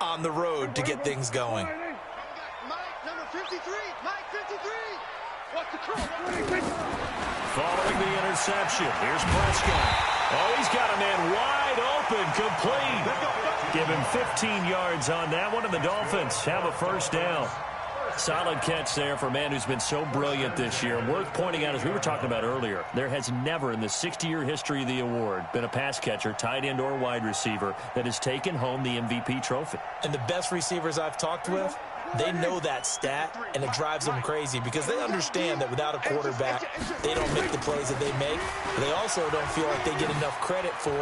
on the road to get things going. Mike, number 53. Mike, 53. What's the call? Following the interception, here's Prescott. Oh, he's got a man wide open, complete. Give him 15 yards on that one, and the Dolphins have a first down. Solid catch there for a man who's been so brilliant this year. And worth pointing out, as we were talking about earlier, there has never in the 60-year history of the award been a pass catcher, tight end, or wide receiver that has taken home the MVP trophy. And the best receivers I've talked with, they know that stat, and it drives them crazy because they understand that without a quarterback, they don't make the plays that they make. They also don't feel like they get enough credit for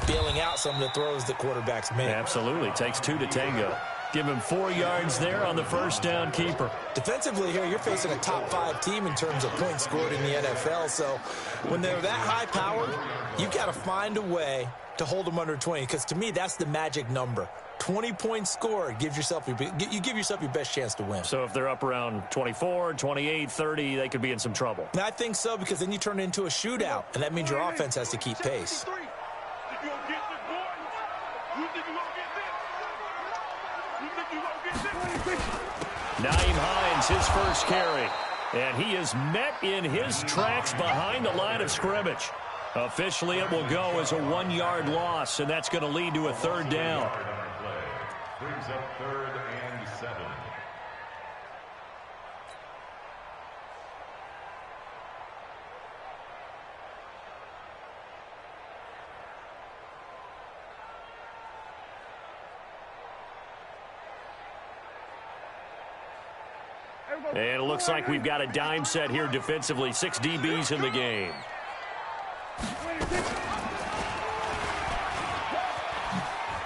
bailing out some of the throws that quarterbacks make. Absolutely. Takes two to tango. Give him 4 yards there on the first down keeper. Defensively here, you're facing a top-5 team in terms of points scored in the NFL. So when they're that high-powered, you've got to find a way to hold them under 20. Because to me, that's the magic number. 20 points scored, you give yourself your best chance to win. So if they're up around 24, 28, 30, they could be in some trouble. And I think so, because then you turn it into a shootout, and that means your offense has to keep pace. Nyheim Hines, his first carry. And he is met in his tracks behind the line of scrimmage. Officially, it will go as a 1-yard loss, and that's going to lead to a third down. Brings up 3rd and 7. And it looks like we've got a dime set here defensively. 6 DBs in the game.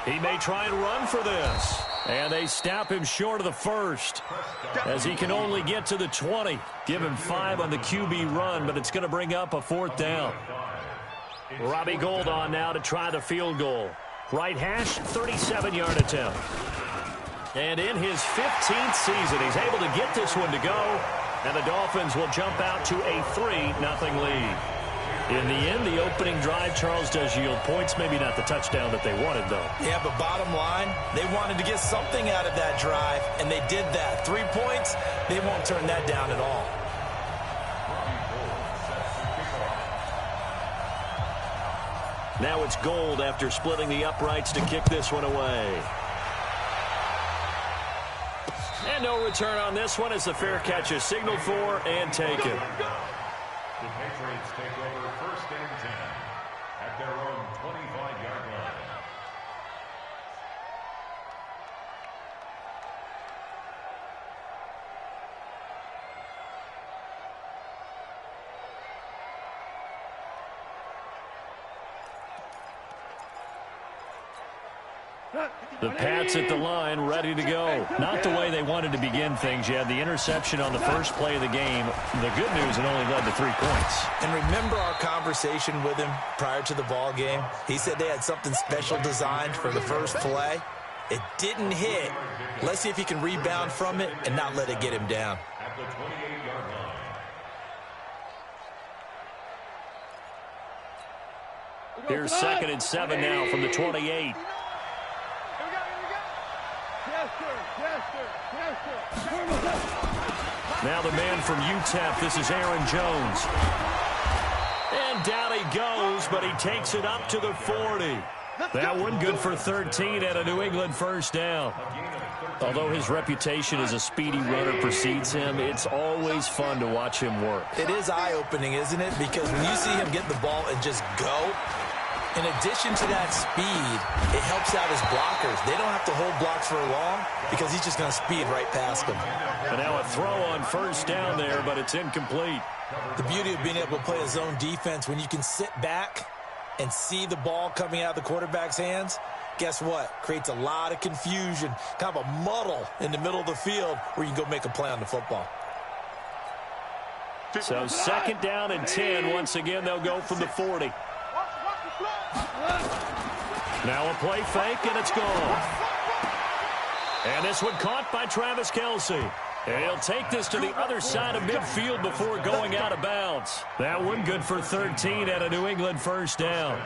He may try and run for this. And they stop him short of the first, as he can only get to the 20. Give him 5 on the QB run, but it's going to bring up a 4th down. Robbie Gould on now to try the field goal. Right hash, 37-yard attempt. And in his 15th season, he's able to get this one to go. And the Dolphins will jump out to a 3-0 lead. In the end, the opening drive, Charles, does yield points. Maybe not the touchdown that they wanted, though. Yeah, but bottom line, they wanted to get something out of that drive, and they did that. 3 points, they won't turn that down at all. Now it's Gould after splitting the uprights to kick this one away. And no return on this one as the fair catch is signaled for and taken. The Patriots take over 1st and 10 at their own 25-yard line. The Pats at the line, ready to go. Not the way they wanted to begin things. You had the interception on the first play of the game. The good news, it only led to 3 points. And remember our conversation with him prior to the ball game? He said they had something special designed for the first play. It didn't hit. Let's see if he can rebound from it and not let it get him down. At the 28-yard line. Here's 2nd and 7 now from the 28. Now the man from UTEP, this is Aaron Jones. And down he goes, but he takes it up to the 40. That one good for 13 and a New England first down. Although his reputation as a speedy runner precedes him, it's always fun to watch him work. It is eye-opening, isn't it? Because when you see him get the ball and just go, in addition to that speed, it helps out his blockers. They don't have to hold blocks for long because he's just going to speed right past them. And now a throw on first down there, but it's incomplete. The beauty of being able to play a zone defense, when you can sit back and see the ball coming out of the quarterback's hands, guess what? Creates a lot of confusion, kind of a muddle in the middle of the field where you can go make a play on the football. So 2nd down and 10. Once again, they'll go from the 40. Now a play fake, and it's gone. And this one caught by Travis Kelce. And he'll take this to the other side of midfield before going out of bounds. That one good for 13 and a New England first down.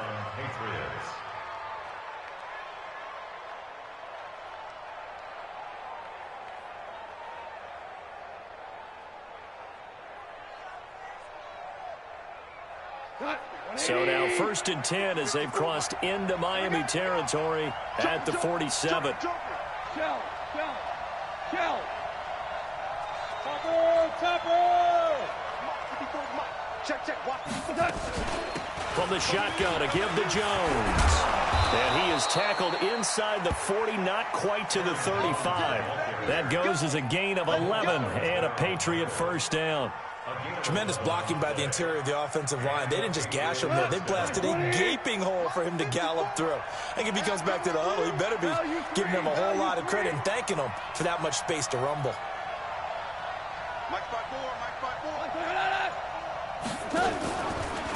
So now 1st and 10 as they've crossed into Miami territory at the 47. Shell. Topper. Check. From the shotgun to give to Jones. And he is tackled inside the 40, not quite to the 35. That goes as a gain of 11 and a Patriot first down. Tremendous blocking by the interior of the offensive line. They didn't just gash him there. They blasted a gaping hole for him to gallop through. I think if he comes back to the huddle, he better be giving them a whole lot of credit and thanking them for that much space to rumble. Mike 5-4.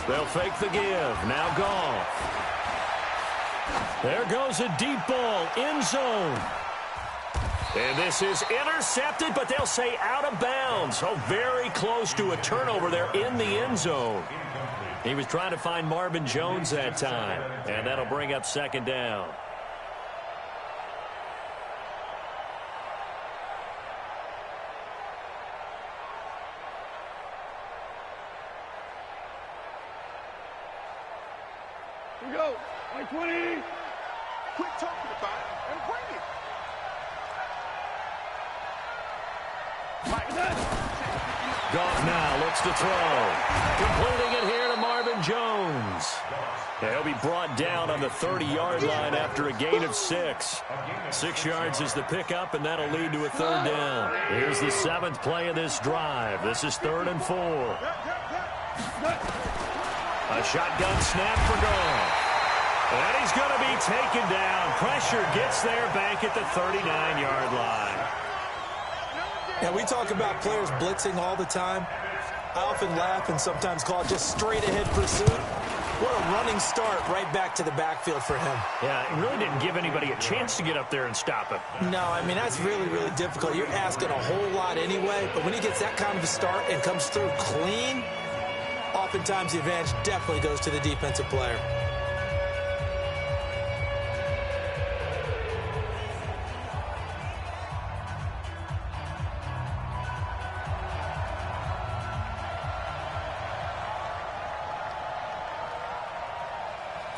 They'll fake the give. Now Goff. There goes a deep ball. End zone. And this is intercepted, but they'll say out of bounds. Oh, very close to a turnover there in the end zone. He was trying to find Marvin Jones that time, and that'll bring up 2nd down. Here we go. 20. Quit talking about it and bring it. Goff now looks to throw. Completing it here to Marvin Jones. He'll be brought down on the 30-yard line after a gain of 6. 6 yards is the pickup, and that'll lead to a 3rd down. Here's the 7th play of this drive. This is 3rd and 4. A shotgun snap for Goff. And he's going to be taken down. Pressure gets there back at the 39-yard line. Now, we talk about players blitzing all the time. I often laugh and sometimes call it just straight-ahead pursuit. What a running start right back to the backfield for him. Yeah, it really didn't give anybody a chance to get up there and stop him. No, I mean, that's really, really difficult. You're asking a whole lot anyway, but when he gets that kind of a start and comes through clean, oftentimes the advantage definitely goes to the defensive player.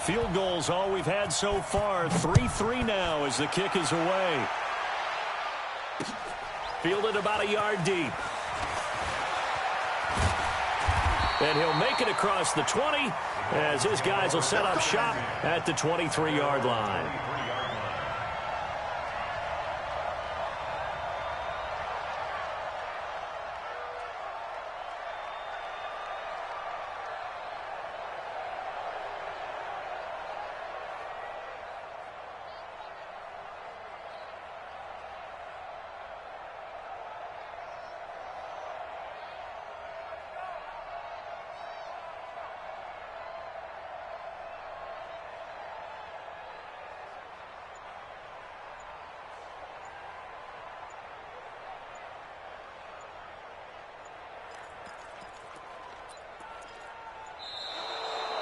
Field goals all we've had so far. 3-3 now as the kick is away. Fielded about a yard deep. And he'll make it across the 20 as his guys will set up shop at the 23-yard line.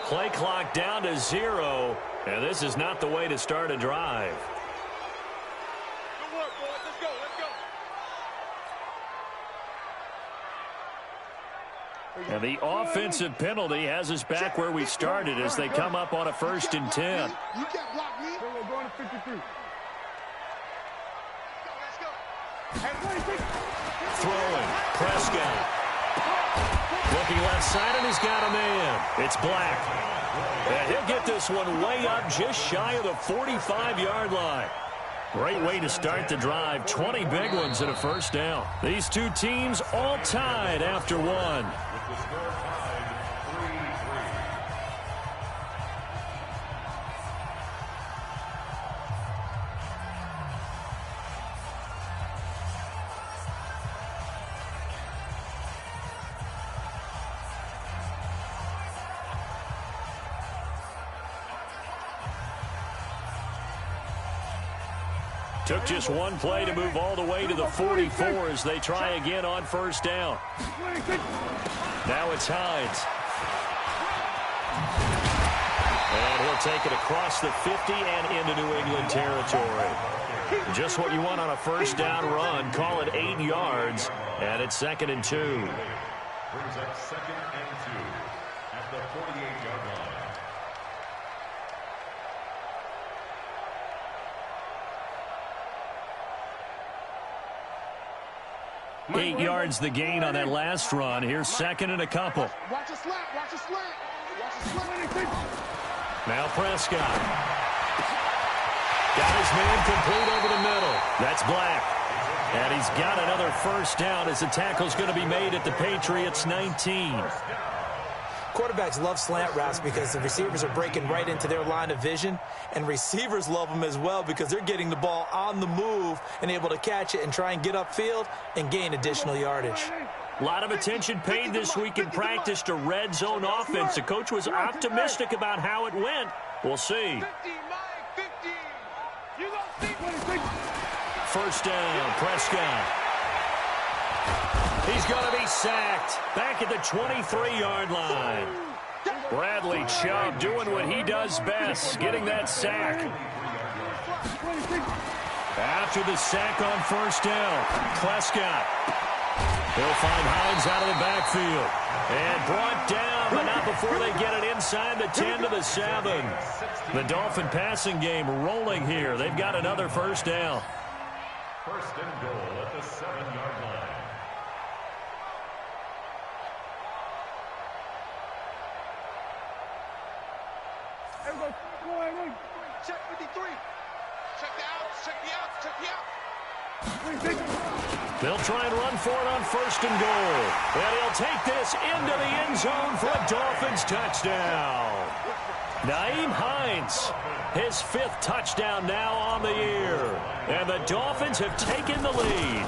Play clock down to 0, and this is not the way to start a drive. Good work, boys. Let's go. And the offensive penalty has us back where we started as they come up on a 1st and 10. You can't block me. We're going to 53. Let's go. Throwing. Prescott. Looking left side, and he's got a man. It's Black. And he'll get this one way up just shy of the 45-yard line. Great way to start the drive. 20 big ones and a first down. These two teams all tied after one. Took just one play to move all the way to the 44 as they try again on first down. Now it's Hines. And he'll take it across the 50 and into New England territory. Just what you want on a first down run. Call it 8 yards, and it's 2nd and 2. Brings up 2nd and 2 at the 48-yard line. 8 yards the gain on that last run. Here's second and a couple. Watch a slant. Watch a slant. Watch a slant. Now Prescott. Got his man complete over the middle. That's Black. And he's got another first down as the tackle's going to be made at the Patriots 19. Quarterbacks love slant routes because the receivers are breaking right into their line of vision, and receivers love them as well because they're getting the ball on the move and able to catch it and try and get upfield and gain additional yardage. A lot of attention paid this week in practice to red zone offense. The coach was optimistic about how it went. We'll see. First down, Prescott. He's going to be sacked back at the 23-yard line. Bradley Chubb doing what he does best, getting that sack. After the sack on first down, Prescott. He'll find Hines out of the backfield. And brought down, but not before they get it inside the 10 to the 7. The Dolphin passing game rolling here. They've got another first down. First and goal at the 7-yard line. Check 53. Check the outs. Check the outs. Check the outs. They'll try and run for it on first and goal. And he'll take this into the end zone for a Dolphins touchdown. Nyheim Hines, his 5th touchdown now on the year. And the Dolphins have taken the lead.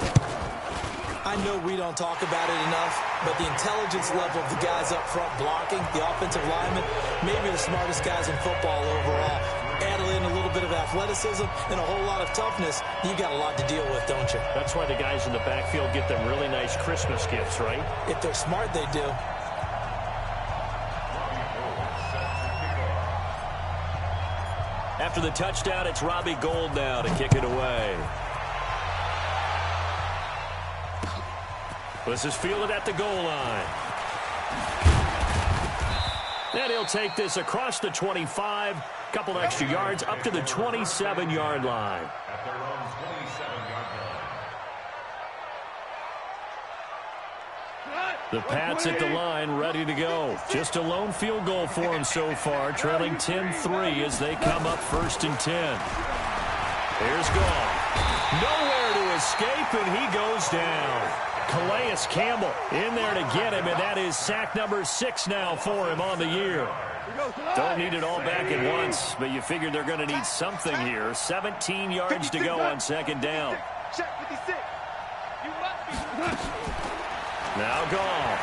I know we don't talk about it enough, but the intelligence level of the guys up front blocking, the offensive linemen, maybe the smartest guys in football overall. Add in a little bit of athleticism and a whole lot of toughness, you got a lot to deal with, don't you? That's why the guys in the backfield get them really nice Christmas gifts, right? If they're smart, they do. After the touchdown, it's Robbie Gould now to kick it away. This is fielded at the goal line. And he'll take this across the 25. Couple extra yards up to the 27-yard line. At their own 27-yard line. The Pats at the line, ready to go. Just a lone field goal for him so far, trailing 10-3 as they come up first and 10. Here's Goff. Nowhere to escape, and he goes down. Calais Campbell in there to get him, and that is sack number 6 now for him on the year. Don't need it all back at once, but you figure they're going to need something here. 17 yards to go on second down. Now Goff.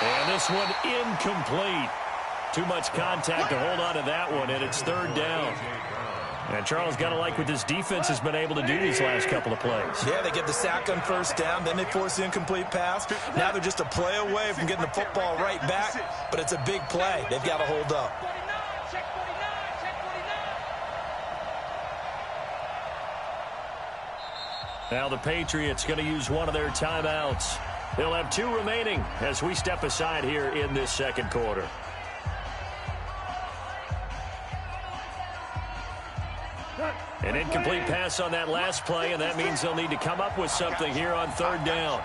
And this one incomplete. Too much contact to hold on to that one, and it's third down. And Charles got to like what this defense has been able to do these last couple of plays. Yeah, they get the sack on first down, then they force the incomplete pass. Now they're just a play away from getting the football right back, but it's a big play. They've got to hold up. Now the Patriots going to use one of their timeouts. They'll have 2 remaining as we step aside here in this second quarter. An incomplete pass on that last play, and that means they'll need to come up with something here on third down.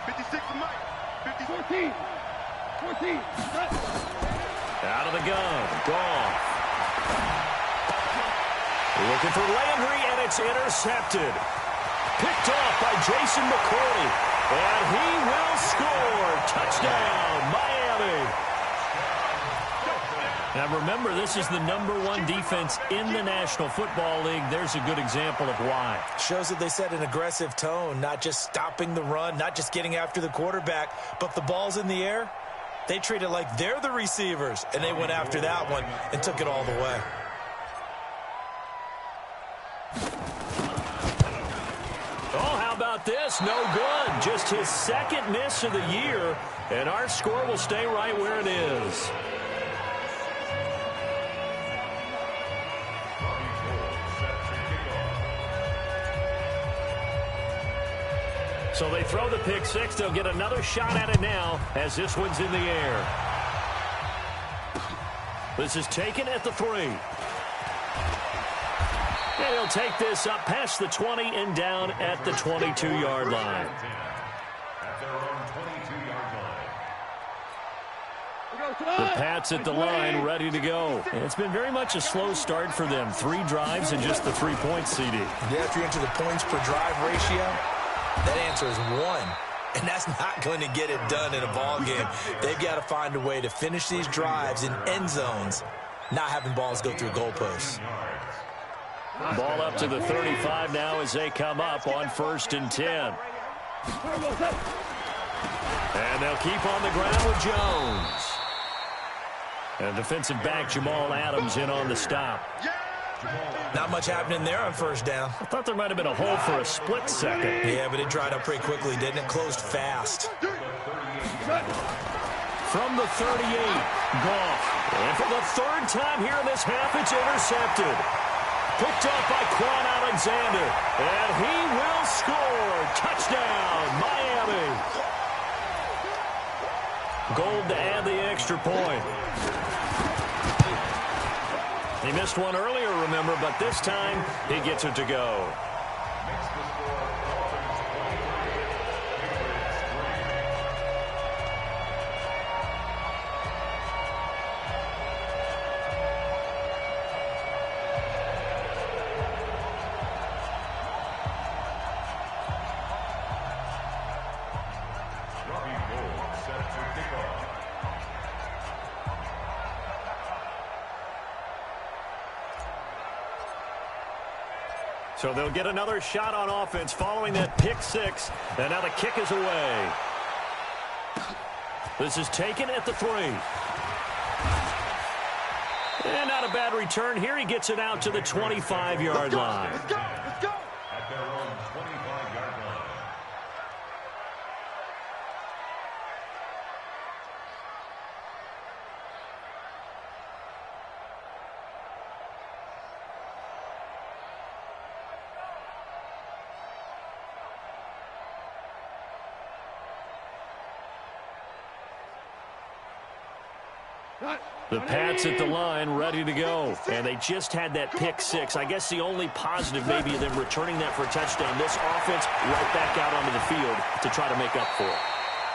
56 Mike. 14. Out of the gun. Goff. Looking for Landry, and it's intercepted. Picked off by Jason McCourty. And he will score. Touchdown, Miami. Now remember, this is the #1 defense in the National Football League. There's a good example of why. Shows that they set an aggressive tone, not just stopping the run, not just getting after the quarterback, but the ball's in the air. They treat it like they're the receivers, and they went after that one and took it all the way. Oh, how about this? No good. Just his second miss of the year, and our score will stay right where it is. So they throw the pick six. They'll get another shot at it now as this one's in the air. This is taken at the 3. And he'll take this up past the 20 and down at the 22-yard line. At their own 22-yard line. The Pats at the line, ready to go. And it's been very much a slow start for them. 3 drives and just the 3 points, CD. Yeah, if you're into the points per drive ratio, that answer is 1. And that's not going to get it done in a ball game. They've got to find a way to finish these drives in end zones, not having balls go through goalposts. Ball up to the 35 now as they come up on 1st and 10. And they'll keep on the ground with Jones. And defensive back Jamal Adams in on the stop. Not much happening there on 1st down. I thought there might have been a hole for a split second. Yeah, but it dried up pretty quickly, didn't it? Closed fast. From the 38, Goff. And for the 3rd time here in this half, it's intercepted. Picked up by Quan Alexander. And he will score. Touchdown, Miami. Gold to add the extra point. He missed one earlier, remember, but this time he gets it to go. So they'll get another shot on offense following that pick six. And now the kick is away. This is taken at the 3. And not a bad return here. He gets it out to the 25-yard line. Let's go. Let's go. At their own 25-yard line. The Pats at the line, ready to go. And they just had that pick six. I guess the only positive maybe of them returning that for a touchdown. This offense right back out onto the field to try to make up for it.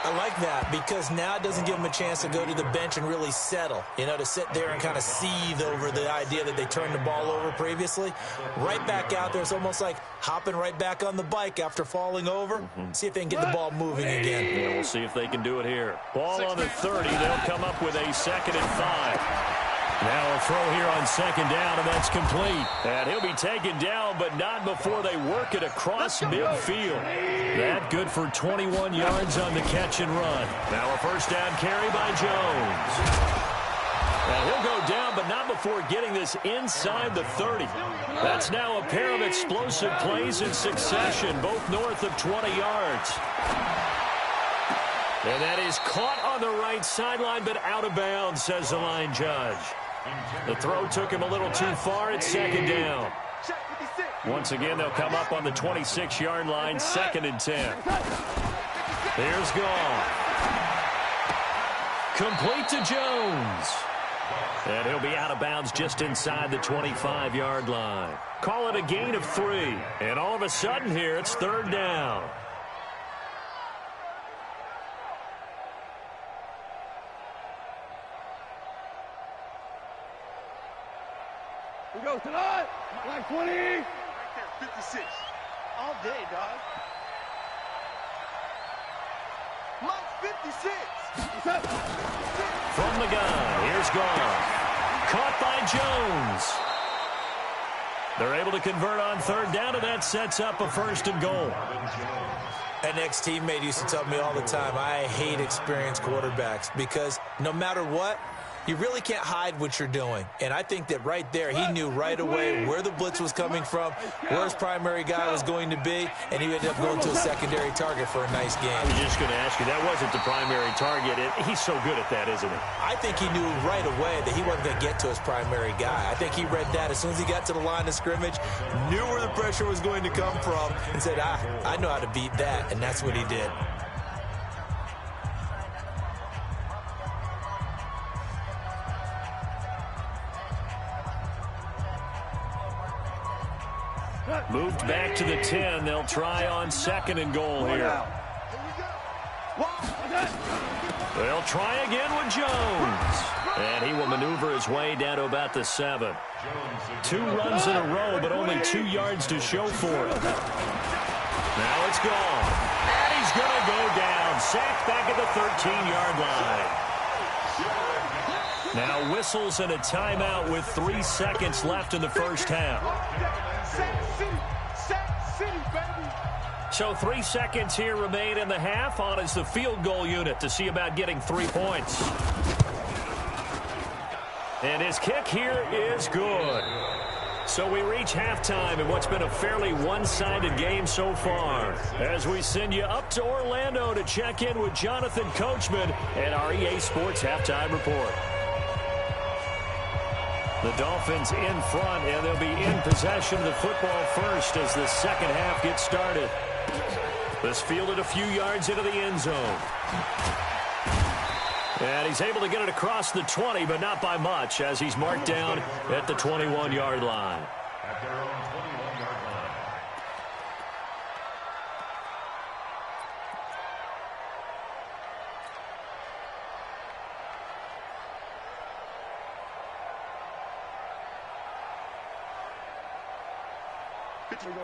I like that because now it doesn't give them a chance to go to the bench and really settle, you know, to sit there and kind of seethe over the idea that they turned the ball over previously. Right back out there. It's almost like hopping right back on the bike after falling over. See if they can get the ball moving again. Yeah, we'll see if they can do it here. Ball on the 30. They'll come up with a 2nd and 5. Now a throw here on 2nd down, and that's complete. And he'll be taken down, but not before they work it across midfield. That good for 21 yards on the catch and run. Now a 1st down carry by Jones. Now he'll go down, but not before getting this inside the 30. That's now a pair of explosive plays in succession, both north of 20 yards. And that is caught on the right sideline, but out of bounds, says the line judge. The throw took him a little too far. It's 2nd down. Once again, they'll come up on the 26-yard line, 2nd and 10. Here's Goff. Complete to Jones. And he'll be out of bounds just inside the 25-yard line. Call it a gain of 3. And all of a sudden here, it's 3rd down. We go tonight. Like 20. Right there, 56. All day, dog. Mike 56. From the gun, here's Goff. Caught by Jones. They're able to convert on 3rd down, and that sets up a 1st and goal. An ex-teammate used to tell me all the time, I hate experienced quarterbacks because no matter what, you really can't hide what you're doing. And I think that right there, he knew right away where the blitz was coming from, where his primary guy was going to be, and he ended up going to a secondary target for a nice game. I was just going to ask you, that wasn't the primary target. He's so good at that, isn't he? I think he knew right away that he wasn't going to get to his primary guy. I think he read that as soon as he got to the line of scrimmage, knew where the pressure was going to come from, and said, I know how to beat that, and that's what he did. Moved back to the 10. They'll try on 2nd and goal here. They'll try again with Jones. And he will maneuver his way down to about the 7. 2 runs in a row, but only 2 yards to show for it. Now it's gone. And he's going to go down. Sacked back at the 13-yard line. Now whistles and a timeout with 3 seconds left in the first half. So 3 seconds here remain in the half. On is the field goal unit to see about getting 3 points. And his kick here is good. So we reach halftime in what's been a fairly one-sided game so far. As we send you up to Orlando to check in with Jonathan Coachman and our EA Sports Halftime Report. The Dolphins in front, and they'll be in possession of the football first as the second half gets started. This fielded a few yards into the end zone. And he's able to get it across the 20, but not by much, as he's marked down at the 21-yard line. At their own 21-yard line.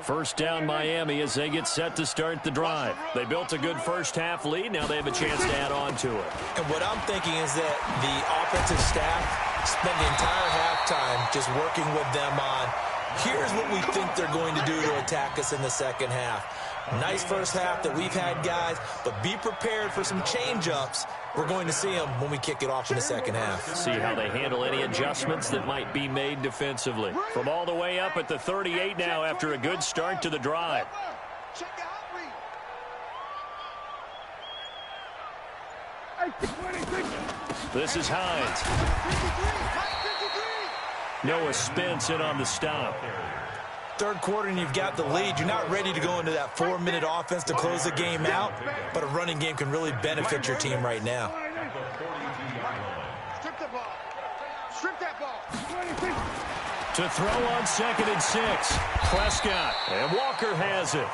First down Miami as they get set to start the drive. They built a good first half lead. Now they have a chance to add on to it. And what I'm thinking is that the offensive staff spent the entire halftime just working with them on, here's what we think they're going to do to attack us in the second half. Nice first half that we've had, guys, but be prepared for some change-ups. We're going to see them when we kick it off in the second half. See how they handle any adjustments that might be made defensively. From all the way up at the 38 now after a good start to the drive. This is Hines. Noah Spence in on the stop. Third quarter and you've got the lead. You're not ready to go into that 4-minute offense to close the game out, but a running game can really benefit your team right now. Strip that ball. To throw on 2nd and 6. Prescott. And Walker has it.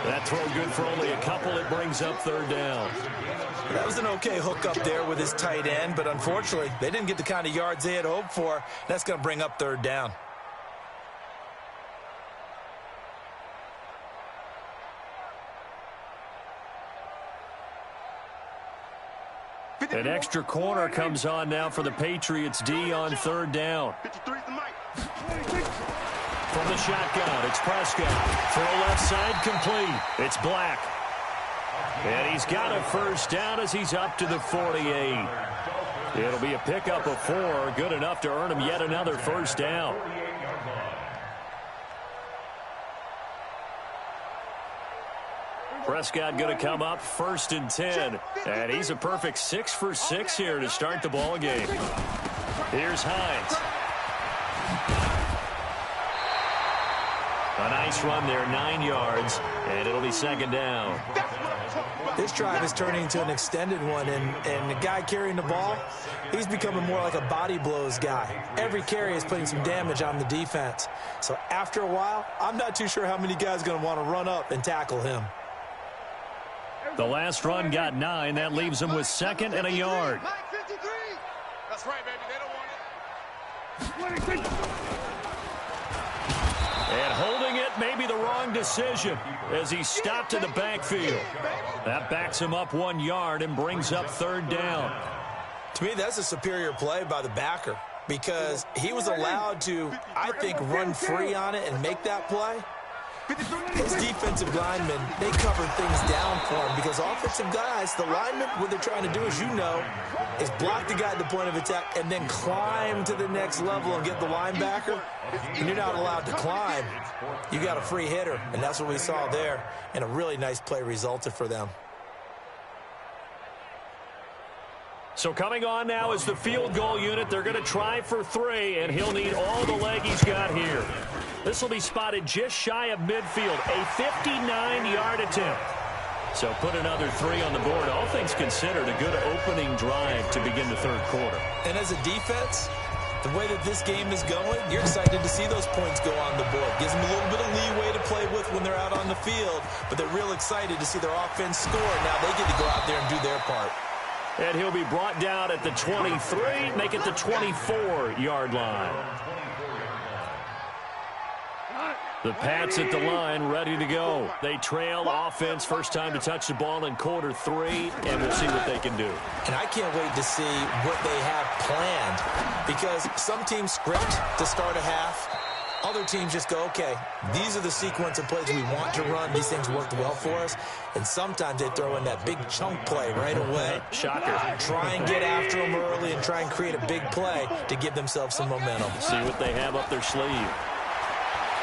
That throw good for only a couple. It brings up 3rd down. That was an okay hook up there with his tight end, but unfortunately, they didn't get the kind of yards they had hoped for. That's going to bring up 3rd down. An extra corner comes on now for the Patriots D on 3rd down. From the shotgun, it's Prescott. Throw left side complete. It's Black. And he's got a first down as he's up to the 48. It'll be a pickup of 4, good enough to earn him yet another first down. Prescott going to come up 1st and 10. And he's a perfect 6 for 6 here to start the ball game. Here's Hines. A nice run there, 9 yards, and it'll be 2nd down. This drive is turning into an extended one, and the guy carrying the ball, he's becoming more like a body blows guy. Every carry is putting some damage on the defense. So after a while, I'm not too sure how many guys are going to want to run up and tackle him. The last run got 9. That leaves him with 2nd and a yard. That's right, baby. They don't want it. And holding it may be the wrong decision as he stopped in the backfield. That backs him up 1 yard and brings up 3rd down. To me, that's a superior play by the backer because he was allowed to, I think, run free on it and make that play. His defensive linemen, they covered things down for him because offensive guys, the linemen, what they're trying to do, as you know, is block the guy at the point of attack and then climb to the next level and get the linebacker. And you're not allowed to climb. You got a free hitter, and that's what we saw there. And a really nice play resulted for them. So coming on now is the field goal unit. They're going to try for 3, and he'll need all the leg he's got here. This will be spotted just shy of midfield, a 59-yard attempt. So put another 3 on the board. All things considered, a good opening drive to begin the third quarter. And as a defense, the way that this game is going, you're excited to see those points go on the board. Gives them a little bit of leeway to play with when they're out on the field, but they're real excited to see their offense score. Now they get to go out there and do their part. And he'll be brought down at the 23, make it the 24-yard line. The Pats at the line, ready to go. They trail offense, first time to touch the ball in quarter 3, and we'll see what they can do. And I can't wait to see what they have planned, because some teams script to start a half. Other teams just go, okay, these are the sequence of plays we want to run. These things worked well for us. And sometimes they throw in that big chunk play right away. Shocker. Try and get after them early and try and create a big play to give themselves some momentum. See what they have up their sleeve.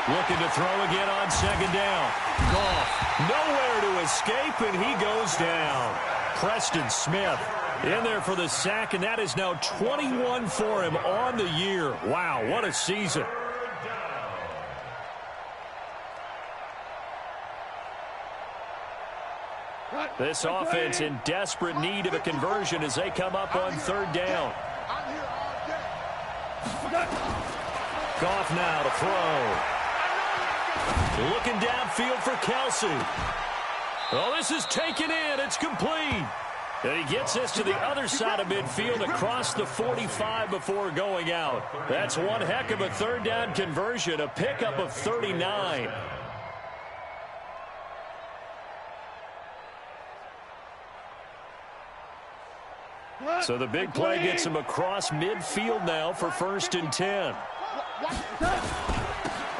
Looking to throw again on second down. Goff, nowhere to escape, and he goes down. Preston Smith in there for the sack, and that is now 21 for him on the year. Wow, what a season. This offense in desperate need of a conversion as they come up on third down. Goff now to throw. Looking downfield for Kelsey. Oh, this is taken in. It's complete. And he gets this to the other side of midfield across the 45 before going out. That's one heck of a third down conversion, a pickup of 39. So the big play gets him across midfield now for 1st and 10.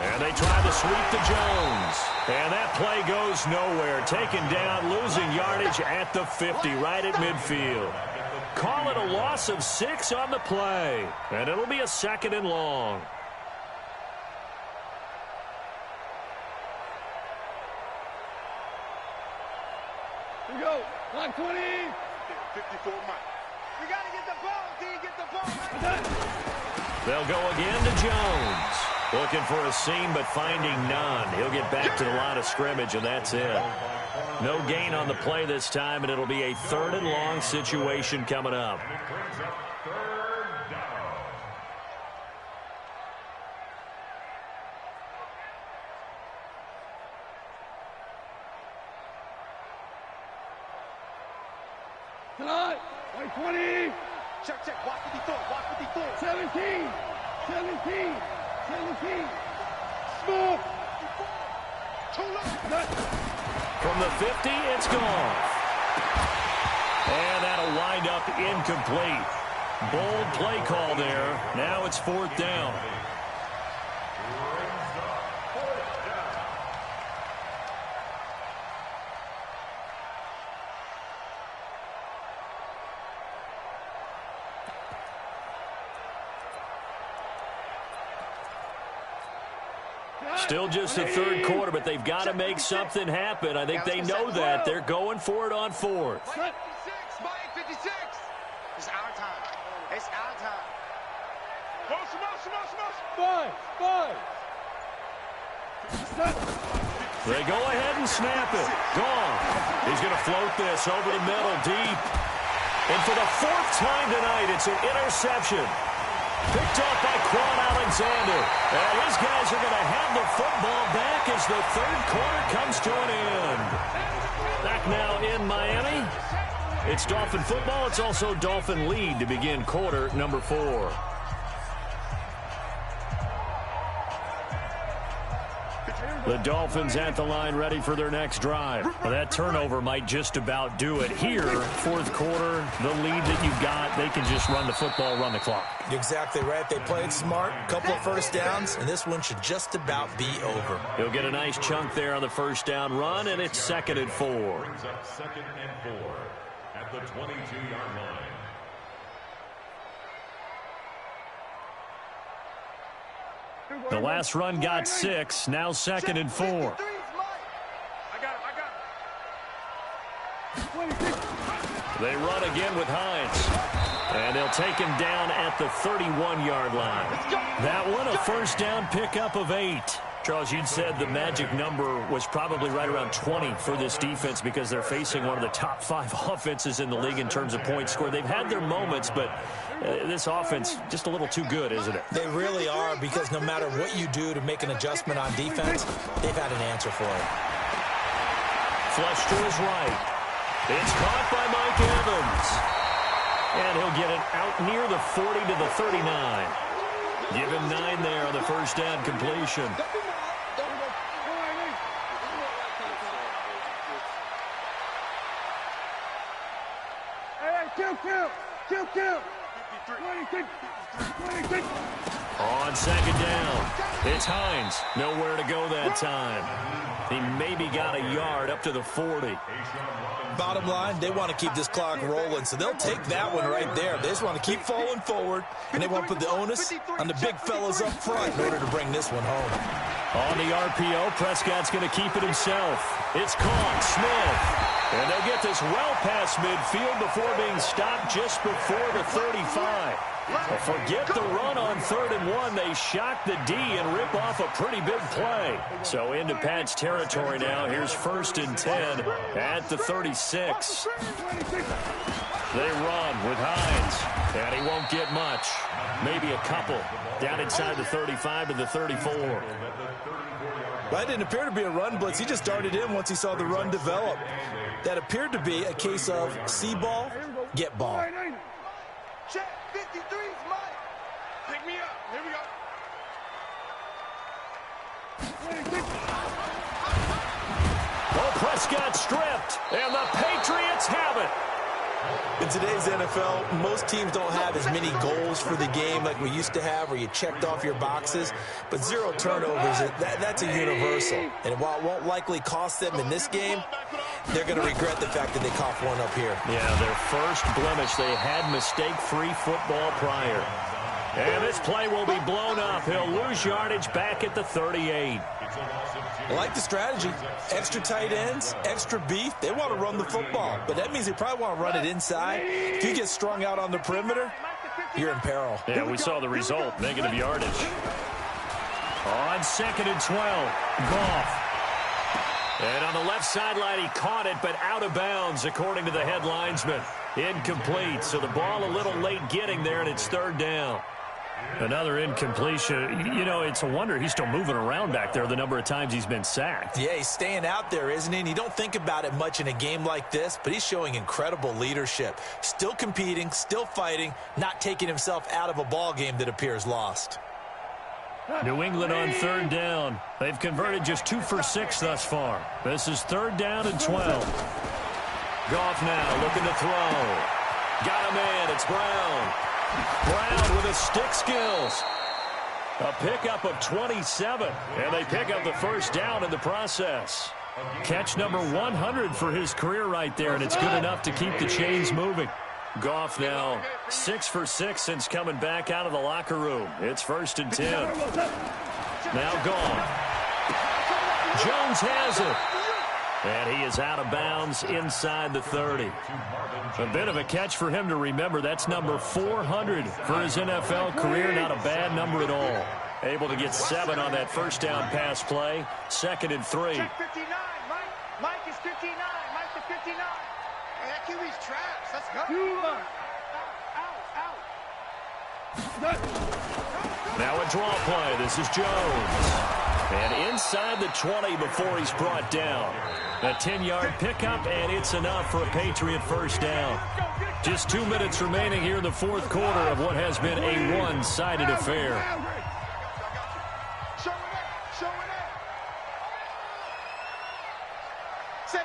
And they try to sweep to Jones. And that play goes nowhere. Taken down, losing yardage at the 50, right at midfield. Call it a loss of 6 on the play. And it'll be a 2nd and long. Here we go. 920. 54 Mike. We got to get the ball, D. Get the ball. They'll go again to Jones. Looking for a seam, but finding none. He'll get back to the line of scrimmage, and that's it. No gain on the play this time, and it'll be a 3rd and long situation coming up. Tonight, 20. Check, check. Watch 54. Watch 54. 17. 17. 17. Smooth. From the 50, it's gone. And that'll wind up incomplete. Bold play call there. Now it's 4th down. Still just the 3rd quarter, but they've got to make something happen. I think they know that. They're going for it on 4th. 56, Mike, 56. It's our time. It's our time. They go ahead and snap it. Gone. He's going to float this over the middle, deep. And for the 4th time tonight, it's an interception. Picked up by Quan Alexander. And these guys are going to have the football back as the 3rd quarter comes to an end. Back now in Miami. It's Dolphin football. It's also Dolphin lead to begin quarter number 4. The Dolphins at the line ready for their next drive. Well, that turnover might just about do it. Here, fourth quarter, the lead that you've got, they can just run the football, run the clock. You're exactly right. They played smart, couple of first downs, and this one should just about be over. He'll get a nice chunk there on the first down run, and it's 2nd and 4. Brings up 2nd and 4 at the 22-yard line. The last run got 6. Now 2nd and 4. I got him. They run again with Hines. And they'll take him down at the 31-yard line. That one, a first down pickup of 8. Charles, you'd said the magic number was probably right around 20 for this defense because they're facing one of the top 5 offenses in the league in terms of points scored. They've had their moments, but this offense just a little too good, isn't it? They really are, because no matter what you do to make an adjustment on defense, they've had an answer for it. Flush to his right. It's caught by Mike Evans. And he'll get it out near the 40 to the 39. Give him 9 there on the first down completion. Kill. On second down, it's Hines. Nowhere to go that time. He maybe got a yard up to the 40. Bottom line, they want to keep this clock rolling, so they'll take that one right there. They just want to keep falling forward, and they want to put the onus on the big fellas up front in order to bring this one home. On the RPO, Prescott's going to keep it himself. It's caught, Smith. And they'll get this well past midfield before being stopped just before the 35. Well, forget the run on 3rd and 1. They shock the D and rip off a pretty big play. So into Pat's territory now. Here's 1st and 10 at the 36. They run with Hines, and he won't get much. Maybe a couple. Down inside the 35 to the 34. That didn't appear to be a run blitz. He just darted in once he saw the run develop. That appeared to be a case of see ball, get ball. Check 53's mine. Pick me up. Here we go. Well, Prescott stripped, and the Patriots have it. In today's NFL, most teams don't have as many goals for the game like we used to have, where you checked off your boxes. But 0 turnovers, that's a universal. And while it won't likely cost them in this game, they're going to regret the fact that they coughed one up here. Yeah, their first blemish. They had mistake-free football prior. And this play will be blown up. He'll lose yardage back at the 38. I like the strategy. Extra tight ends, extra beef. They want to run the football, but that means they probably want to run it inside. If you get strung out on the perimeter, you're in peril. Yeah, we saw the result, negative yardage. On 2nd and 12, Goff. And on the left sideline, he caught it, but out of bounds, according to the head linesman. Incomplete, so the ball a little late getting there, and it's 3rd down. Another incompletion. You know, it's a wonder he's still moving around back there the number of times he's been sacked. Yeah, he's staying out there, isn't he? And you don't think about it much in a game like this, but he's showing incredible leadership. Still competing, still fighting, not taking himself out of a ball game that appears lost. New England on 3rd down. They've converted just 2 for 6 thus far. This is 3rd down and 12. Goff now looking to throw. Got a man. It's Brown. Brown with his stick skills. A pickup of 27, and they pick up the first down in the process. Catch number 100 for his career right there, and it's good enough to keep the chains moving. Goff now 6 for 6 since coming back out of the locker room. It's 1st and 10. Now gone. Jones has it. And he is out of bounds inside the 30. A bit of a catch for him to remember. That's number 400 for his NFL career. Not a bad number at all. Able to get 7 on that first down pass play. 2nd and 3. Check 59, Mike. Mike is 59. Mike is 59. Hey, that QB's trash. Let's go. Now a draw play. This is Jones. And inside the 20 before he's brought down. A 10-yard pickup, and it's enough for a Patriot first down. Just 2 minutes remaining here in the fourth quarter of what has been a one-sided affair. Say.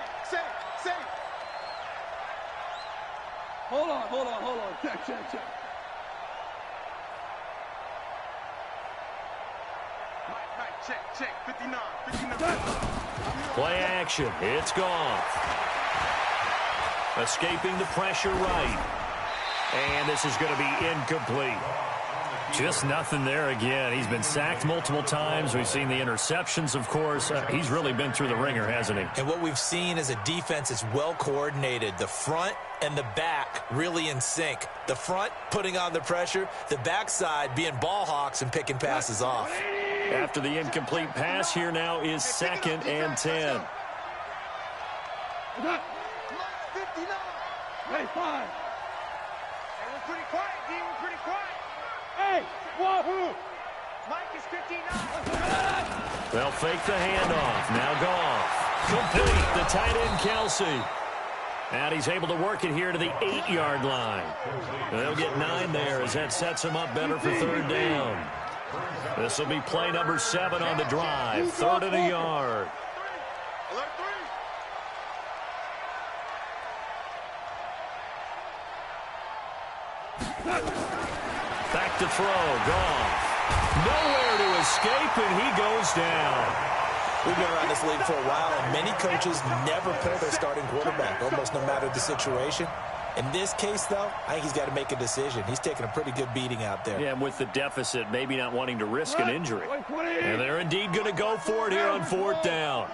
Hold on. Check. Mike, check. 59. Play action. It's Goff. Escaping the pressure right. And this is going to be incomplete. Just nothing there again. He's been sacked multiple times. We've seen the interceptions, of course. He's really been through the ringer, hasn't he? And what we've seen is a defense that's well coordinated. The front and the back really in sync. The front putting on the pressure, the backside being ball hawks and picking passes off. After the incomplete pass, here now is 2nd and 10. Mike, 59. Hey, 5. Hey, we're pretty quiet, D. We're pretty quiet. Hey, wahoo! Mike is 59. They'll fake the handoff. Now Goff. Complete. The tight end, Kelsey. And he's able to work it here to the 8-yard line. They'll get 9 there as that sets him up better for 3rd down. This will be play number 7 on the drive. 3rd and a yard. Back to throw. Goff. Nowhere to escape, and he goes down. We've been around this league for a while, and many coaches never pull their starting quarterback, almost no matter the situation. In this case, though, I think he's got to make a decision. He's taking a pretty good beating out there. Yeah, and with the deficit, maybe not wanting to risk an injury. And they're indeed going to go for it here on 4th down.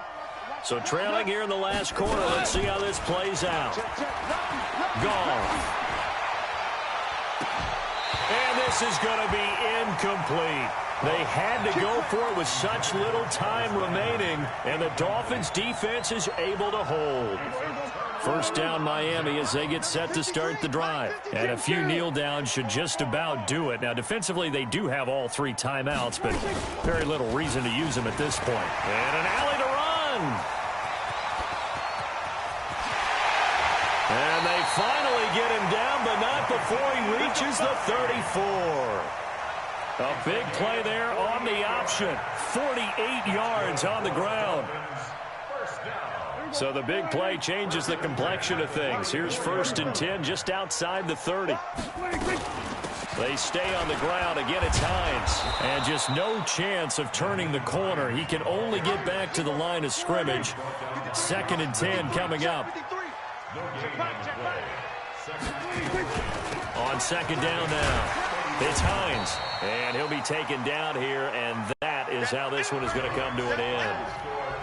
So trailing here in the last quarter. Let's see how this plays out. Goff. And this is going to be incomplete. They had to go for it with such little time remaining, and the Dolphins' defense is able to hold. 1st down, Miami, as they get set to start the drive. And a few kneel downs should just about do it. Now, defensively, they do have all 3 timeouts, but very little reason to use them at this point. And an alley to run. And they finally get him down, but not before he reaches the 34. A big play there on the option. 48 yards on the ground. So the big play changes the complexion of things. Here's 1st and 10 just outside the 30. They stay on the ground. Again, it's Hines. And just no chance of turning the corner. He can only get back to the line of scrimmage. 2nd and 10 coming up. On 2nd down now. It's Hines. And he'll be taken down here, and that is how this one is going to come to an end.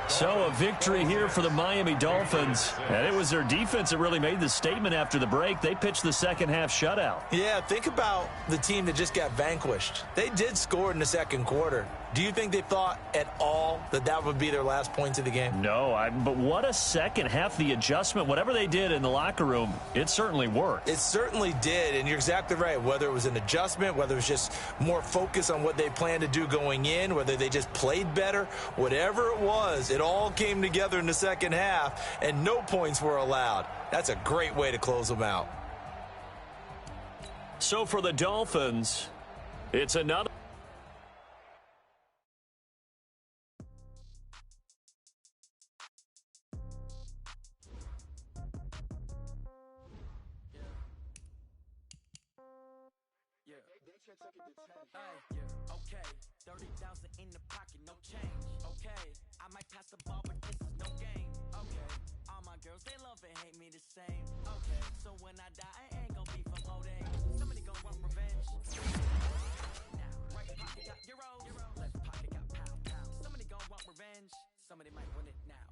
So a victory here for the Miami Dolphins. And it was their defense that really made the statement after the break. They pitched the second half shutout. Yeah, think about the team that just got vanquished. They did score in the second quarter. Do you think they thought at all that that would be their last points of the game? No, but what a second half. The adjustment, whatever they did in the locker room, it certainly worked. It certainly did, and you're exactly right. Whether it was an adjustment, whether it was just more focus on what they planned to do going in, whether they just played better, whatever it was, it all came together in the second half, and no points were allowed. That's a great way to close them out. So for the Dolphins, it's another. Okay, 30,000 in the pocket, no change. Okay, I might pass the ball, but this is no game. Okay, all my girls, they love and hate me the same. Okay, so when I die, I ain't gonna be from old age. Somebody gonna want revenge. Now, right pocket got euro, left pocket got pound. Somebody gonna want revenge. Somebody might win it now.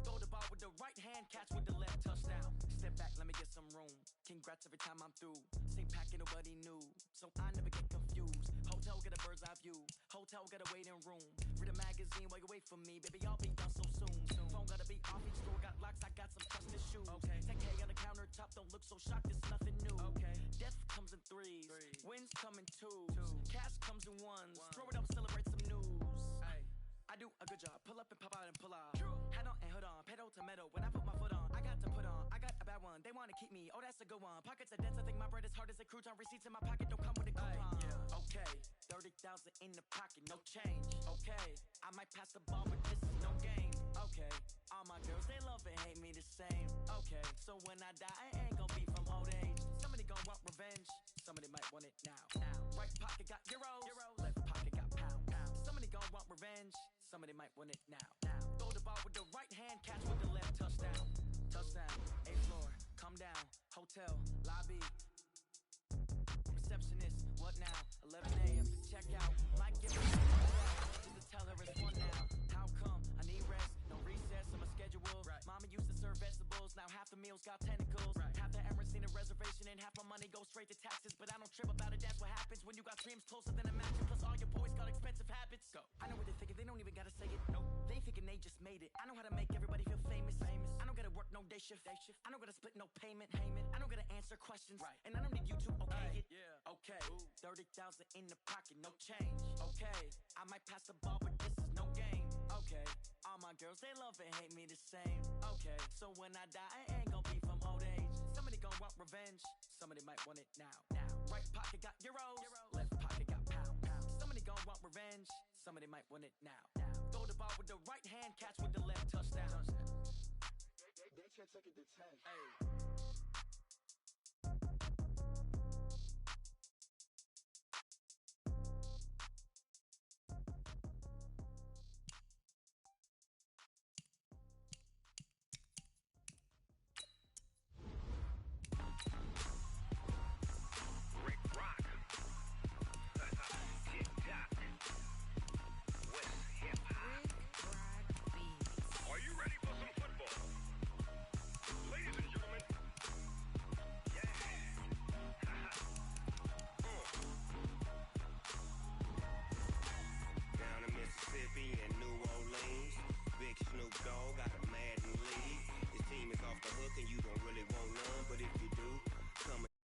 Throw the ball with the right hand, catch with the left touchdown. Step back, let me get some room. Congrats every time I'm through. Same packet, nobody knew, so I never get confused. Hotel get a bird's eye view. Hotel got a waiting room. Read a magazine while you wait for me, baby. I'll be done so soon. Phone gotta be off. Each door got locks. I got some trusted shoes. Okay. 10K on the countertop. Don't look so shocked. It's nothing new. Okay. Death comes in threes. Wins come in twos. Cash comes in ones. Throw it up, celebrate some news. Ay. I do a good job. Pull up and pop out and pull off. Head on and hood on. Pedal to metal. When I put my foot on, I got to put on. I got a bad one. They want to keep me. Oh, that's a good one. Pockets are dense. I think my bread is hard as a crouton. Receipts in my pocket don't come with a coupon. Okay. 30,000 in the pocket, no change. Okay, I might pass the ball, but this is no game. Okay, all my girls, they love and hate me the same. Okay, so when I die, I ain't gonna be from old age. Somebody gon' want revenge, somebody might want it now. Right pocket got euros, left pocket got pound. Somebody gon' want revenge, somebody might want it now. Throw the ball with the right hand, catch with the left, touchdown. Touchdown, 8th floor, come down, hotel, lobby. Receptionist, what now? 11 a.m. check out. Might give me just to tell her it's one now. How come? I need rest, no recess on my schedule. Right. Mama used to serve vegetables, now half the meals got tentacles. Right. Half the Emirates need a reservation and half my money goes straight to taxes. But I don't trip about it, that's what happens when you got dreams closer than a mattress. Plus all your boys got expensive habits. Go. I know what they're thinking, they don't even gotta say it. Nope. They thinking they just made it. I know how to make everybody feel famous. I don't gotta work no day shift. I don't gotta split no payment. I don't gotta answer questions. Right. And I don't need you to okay it. Yeah. Okay. 30,000 in the pocket, no change. Okay. I might pass the ball, but this is no game. Okay. All my girls, they love and hate me the same. Okay. So when I die, I ain't gonna be from old age. Somebody gon' want revenge. Somebody might want it now. Right pocket got euros. Left pocket got pound. Somebody gon' want revenge. Somebody might want it now. Throw the ball with the right hand, catch with the left, touchdown. They can't take it to 10. Hey.